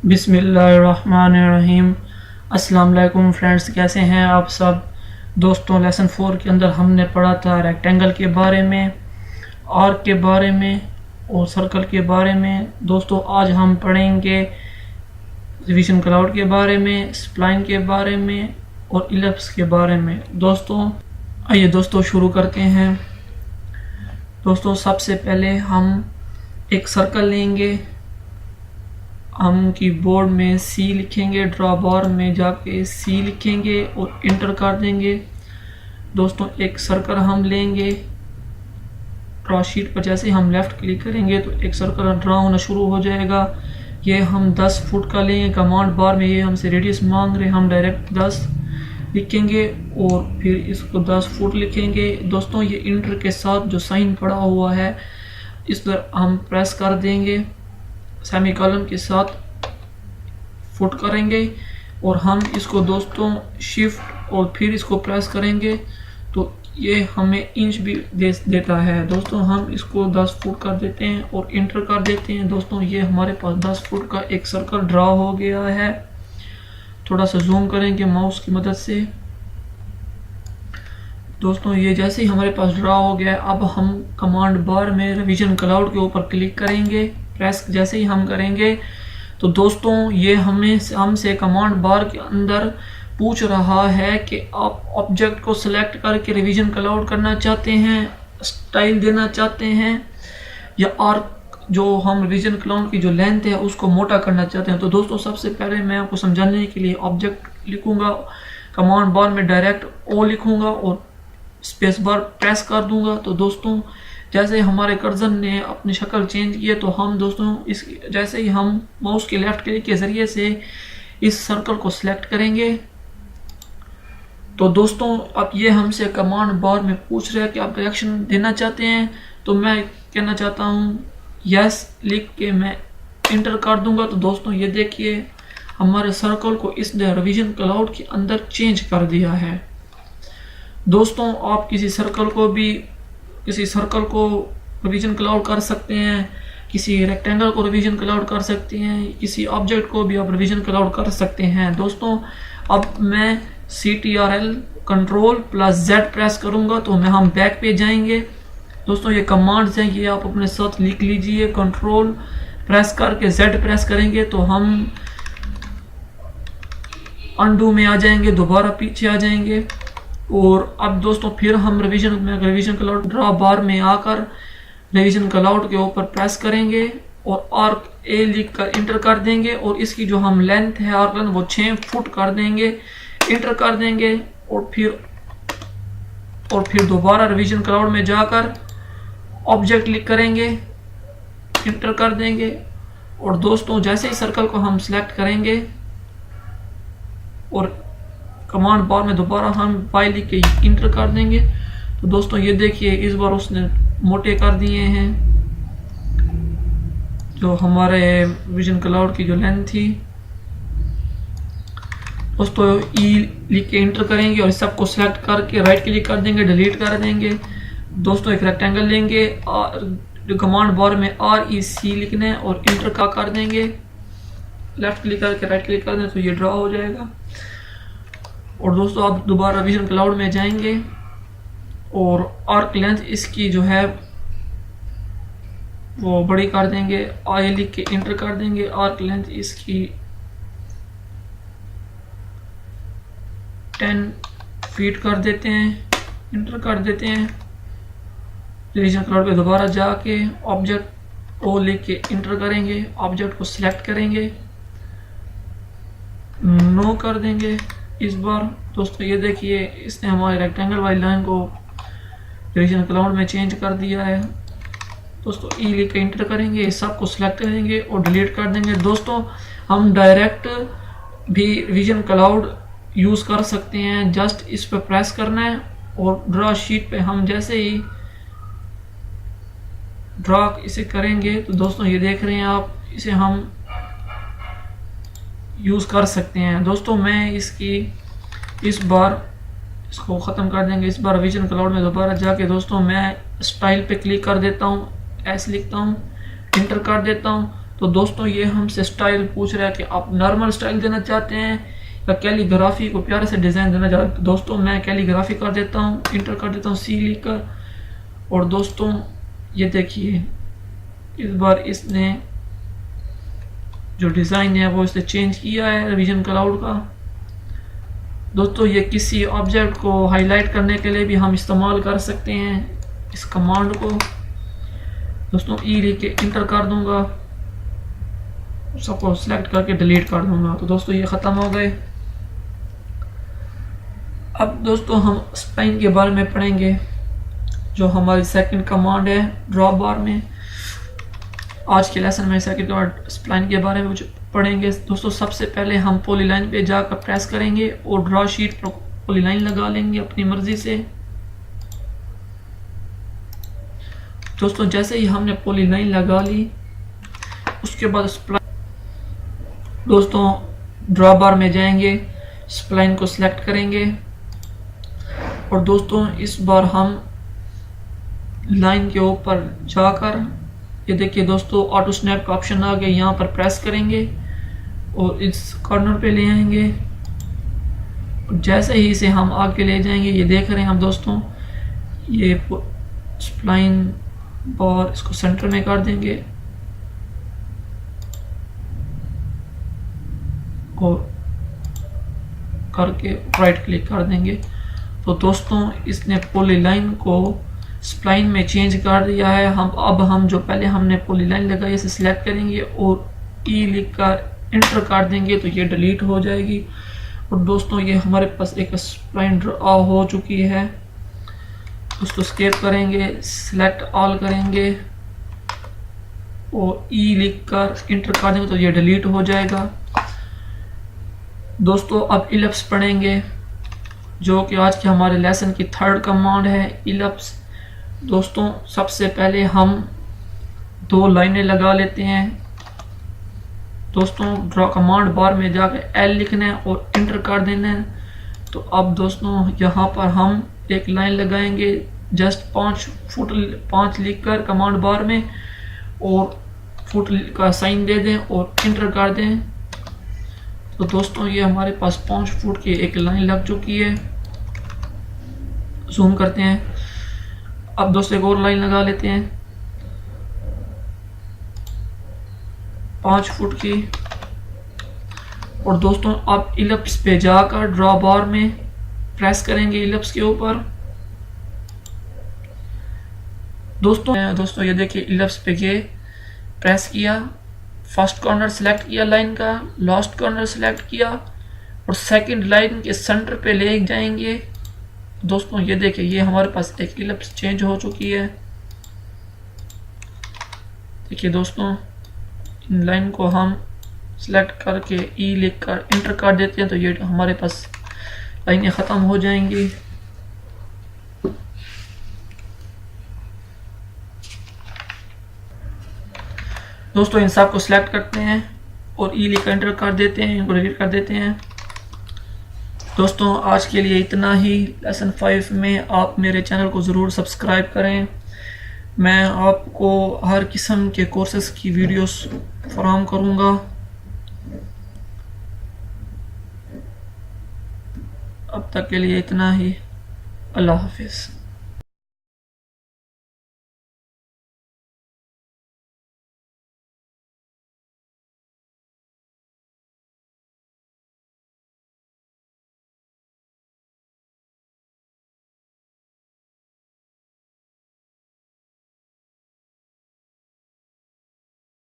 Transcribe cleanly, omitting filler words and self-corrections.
बिस्मिल्लाहिर्रहमानिर्रहीम। अस्सलाम वालेकुम फ्रेंड्स, कैसे हैं आप सब दोस्तों। लेसन 4 के अंदर हमने पढ़ा था रेक्टेंगल के बारे में, आर्क के बारे में और सर्कल के बारे में। दोस्तों आज हम पढ़ेंगे डिवीजन क्लाउड के बारे में, स्प्लाइन के बारे में और इलिप्स के बारे में। दोस्तों आइए दोस्तों शुरू करते हैं। दोस्तों सबसे पहले हम एक सर्कल लेंगे, हम कीबोर्ड में सी लिखेंगे, ड्रॉ बार में जाके सी लिखेंगे और इंटर कर देंगे। दोस्तों एक सर्कल हम लेंगे, ड्रॉ शीट पर जैसे हम लेफ्ट क्लिक करेंगे तो एक सर्कल ड्रॉ होना शुरू हो जाएगा। ये हम 10 फुट का लेंगे। कमांड बार में ये हमसे रेडियस मांग रहे, हम डायरेक्ट 10 लिखेंगे और फिर इसको 10 फुट लिखेंगे। दोस्तों ये इंटर के साथ जो साइन पड़ा हुआ है इस पर हम प्रेस कर देंगे, सेमी कॉलम के साथ फुट करेंगे और हम इसको दोस्तों शिफ्ट और फिर इसको प्रेस करेंगे तो ये हमें इंच भी देता है। दोस्तों हम इसको 10 फुट कर देते हैं और इंटर कर देते हैं। दोस्तों ये हमारे पास 10 फुट का एक सर्कल ड्रा हो गया है। थोड़ा सा जूम करेंगे माउस की मदद से। दोस्तों ये जैसे ही हमारे पास ड्रा हो गया है, अब हम कमांड बार में रिवीजन क्लाउड के ऊपर क्लिक करेंगे। प्रेस जैसे ही हम करेंगे तो दोस्तों ये हमसे कमांड बार के अंदर पूछ रहा है कि आप ऑब्जेक्ट को सिलेक्ट करके रिवीजन क्लाउड करना चाहते हैं, स्टाइल देना चाहते हैं, या आर्क जो हम रिवीजन क्लाउड की जो लेंथ है उसको मोटा करना चाहते हैं। तो दोस्तों सबसे पहले मैं आपको समझाने के लिए ऑब्जेक्ट लिखूंगा, कमांड बार में डायरेक्ट ओ लिखूंगा और स्पेस बार प्रेस कर दूंगा। तो दोस्तों जैसे हमारे कर्जन ने अपनी शक्ल चेंज की है तो हम दोस्तों इस जैसे ही हम माउस के लेफ्ट क्लिक के जरिए से इस सर्कल को सिलेक्ट करेंगे तो दोस्तों अब ये हमसे कमांड बार में पूछ रहा है कि आप रिएक्शन देना चाहते हैं। तो मैं कहना चाहता हूँ यस लिख के मैं इंटर कर दूंगा। तो दोस्तों ये देखिए हमारे सर्कल को इसने रिवीजन क्लाउड के अंदर चेंज कर दिया है। दोस्तों आप किसी सर्कल को रिवीजन क्लाउड कर सकते हैं, किसी रेक्टेंगल को रिवीजन क्लाउड कर सकते हैं, किसी ऑब्जेक्ट को भी आप रिवीजन क्लाउड कर सकते हैं। दोस्तों अब मैं CTRL Ctrl+Z प्रेस करूंगा तो हम बैक पे जाएंगे। दोस्तों ये कमांड्स हैं, ये आप अपने साथ लिख लीजिए। कंट्रोल प्रेस करके Z प्रेस करेंगे तो हम अनडू में आ जाएंगे, दोबारा पीछे आ जाएंगे। और अब दोस्तों फिर हम रिवीजन क्लाउड ड्रॉ बार में आकर रिवीजन क्लाउड के ऊपर प्रेस करेंगे और आर्क ए लिख कर इंटर कर देंगे और इसकी जो हम लेंथ है आर्क लेंथ वो 6 फुट कर देंगे, इंटर कर देंगे और फिर दोबारा रिवीजन क्लाउड में जाकर ऑब्जेक्ट क्लिक करेंगे, इंटर कर देंगे। और दोस्तों जैसे ही सर्कल को हम सिलेक्ट करेंगे और कमांड बार में दोबारा हम फाइल लिख के इंटर कर देंगे तो दोस्तों ये देखिए इस बार उसने मोटे कर दिए हैं जो हमारे विजन क्लाउड की जो लेंथ थी। दोस्तों ई लिख के इंटर करेंगे और सबको सिलेक्ट करके राइट क्लिक कर देंगे, डिलीट कर देंगे। दोस्तों एक रेक्टेंगल लेंगे, कमांड बार में REC लिखना है और इंटर का कर देंगे, लेफ्ट क्लिक करके राइट क्लिक कर दें तो ये ड्रॉ हो जाएगा। और दोस्तों आप दोबारा विजन क्लाउड में जाएंगे और आर्क लेंथ इसकी जो है वो बड़ी कर देंगे, आई लिख के इंटर कर देंगे। आर्क लेंथ इसकी 10 फीट कर देते हैं, इंटर कर देते हैं। विजन क्लाउड पे दोबारा जाके ऑब्जेक्ट ओ लिख के इंटर करेंगे, ऑब्जेक्ट को सिलेक्ट करेंगे, नो कर देंगे इस बार। दोस्तों ये देखिए इसने हमारे रेक्टेंगल वाली लाइन को रिवीजन क्लाउड में चेंज कर दिया है। दोस्तों ई लिख के इंटर करेंगे, इस सब को सिलेक्ट करेंगे और डिलीट कर देंगे। दोस्तों हम डायरेक्ट भी रिवीजन क्लाउड यूज कर सकते हैं, जस्ट इस पर प्रेस करना है और ड्रॉ शीट पे हम जैसे ही ड्रॉ इसे करेंगे तो दोस्तों ये देख रहे हैं आप, इसे हम यूज कर सकते हैं। दोस्तों मैं इस बार इसको ख़त्म कर देंगे। इस बार विजन क्लाउड में दोबारा जाके दोस्तों मैं स्टाइल पे क्लिक कर देता हूँ, एस लिखता हूँ, इंटर कर देता हूँ। तो दोस्तों ये हमसे स्टाइल पूछ रहा है कि आप नॉर्मल स्टाइल देना चाहते हैं या कैलीग्राफी को प्यारे से डिज़ाइन देना चाहते हैं। तो दोस्तों मैं कैलीग्राफी कर देता हूँ, इंटर कर देता हूँ सी लिखकर। और दोस्तों ये देखिए इस बार इसने जो डिज़ाइन है वो इसने चेंज किया है रिवीजन क्लाउड का। दोस्तों ये किसी ऑब्जेक्ट को हाईलाइट करने के लिए भी हम इस्तेमाल कर सकते हैं इस कमांड को। दोस्तों ई लिख के इंटर कर दूंगा, सबको सिलेक्ट करके डिलीट कर दूंगा। तो दोस्तों ये ख़त्म हो गए। अब दोस्तों हम स्प्लाइन के बारे में पढ़ेंगे, जो हमारी सेकंड कमांड है ड्रॉ बार में। आज के लेसन में सेकंड कमांड स्प्लाइन के बारे में पढ़ेंगे। दोस्तों सबसे पहले हम पॉलीलाइन पे जाकर प्रेस करेंगे और ड्रॉ शीट पर पॉलीलाइन लगा लेंगे अपनी मर्जी से। दोस्तों जैसे ही हमने पॉलीलाइन लगा ली उसके बाद स्प्लाइन, दोस्तों ड्रॉ बार में जाएंगे, स्प्लाइन को सिलेक्ट करेंगे और दोस्तों इस बार हम लाइन के ऊपर जाकर ये देखिए दोस्तों ऑटो स्नैप का ऑप्शन आ गया, यहाँ पर प्रेस करेंगे और इस कॉर्नर पे ले आएंगे। जैसे ही इसे हम आगे ले जाएंगे ये देख रहे हैं हम दोस्तों, ये स्प्लाइन बार इसको सेंटर में कर देंगे और करके राइट क्लिक कर देंगे। तो दोस्तों इसने पॉलीलाइन को स्प्लाइन में चेंज कर दिया है। हम जो पहले हमने पॉलीलाइन लगाई इसे सिलेक्ट करेंगे और ई लिख कर इंटर कर देंगे तो ये डिलीट हो जाएगी। और दोस्तों ये हमारे पास एक स्प्लाइन ड्रॉ हो चुकी है। उसको स्केप करेंगे, सिलेक्ट ऑल करेंगे और ई लिख कर इंटर कर देंगे तो ये डिलीट हो जाएगा। दोस्तों अब इलिप्स पढ़ेंगे, जो कि आज के हमारे लेसन की थर्ड कमांड है इलिप्स। दोस्तों सबसे पहले हम 2 लाइनें लगा लेते हैं। दोस्तों ड्रॉ कमांड बार में जाकर एल लिखना है और इंटर कर देना है। तो अब दोस्तों यहाँ पर हम एक लाइन लगाएंगे जस्ट 5 फुट 5 लिखकर कमांड बार में और फुट का साइन दे दें और इंटर कर दें। तो दोस्तों ये हमारे पास 5 फुट की एक लाइन लग चुकी है। जूम करते हैं। अब दोस्तों एक और लाइन लगा लेते हैं 5 फुट की। और दोस्तों अब इलिप्स पे जाकर ड्रॉ बार में प्रेस करेंगे इलिप्स के ऊपर। दोस्तों ये देखिए इलिप्स पे ये प्रेस किया, फर्स्ट कॉर्नर सेलेक्ट किया लाइन का, लास्ट कॉर्नर सेलेक्ट किया और सेकंड लाइन के सेंटर पे ले जाएंगे। दोस्तों ये देखिए ये हमारे पास एक इलिप्स चेंज हो चुकी है। देखिए दोस्तों इन लाइन को हम सेलेक्ट करके ई लिख कर इंटर कर देते हैं तो ये हमारे पास लाइनें ख़त्म हो जाएंगी। दोस्तों इन सब को सिलेक्ट करते हैं और ई लिख कर इंटर कर देते हैं, इनको डिलीट कर देते हैं। दोस्तों आज के लिए इतना ही। लेसन 5 में आप मेरे चैनल को ज़रूर सब्सक्राइब करें। मैं आपको हर किस्म के कोर्सेज़ की वीडियोस फराहम करूँगा। अब तक के लिए इतना ही। अल्लाह हाफिज़।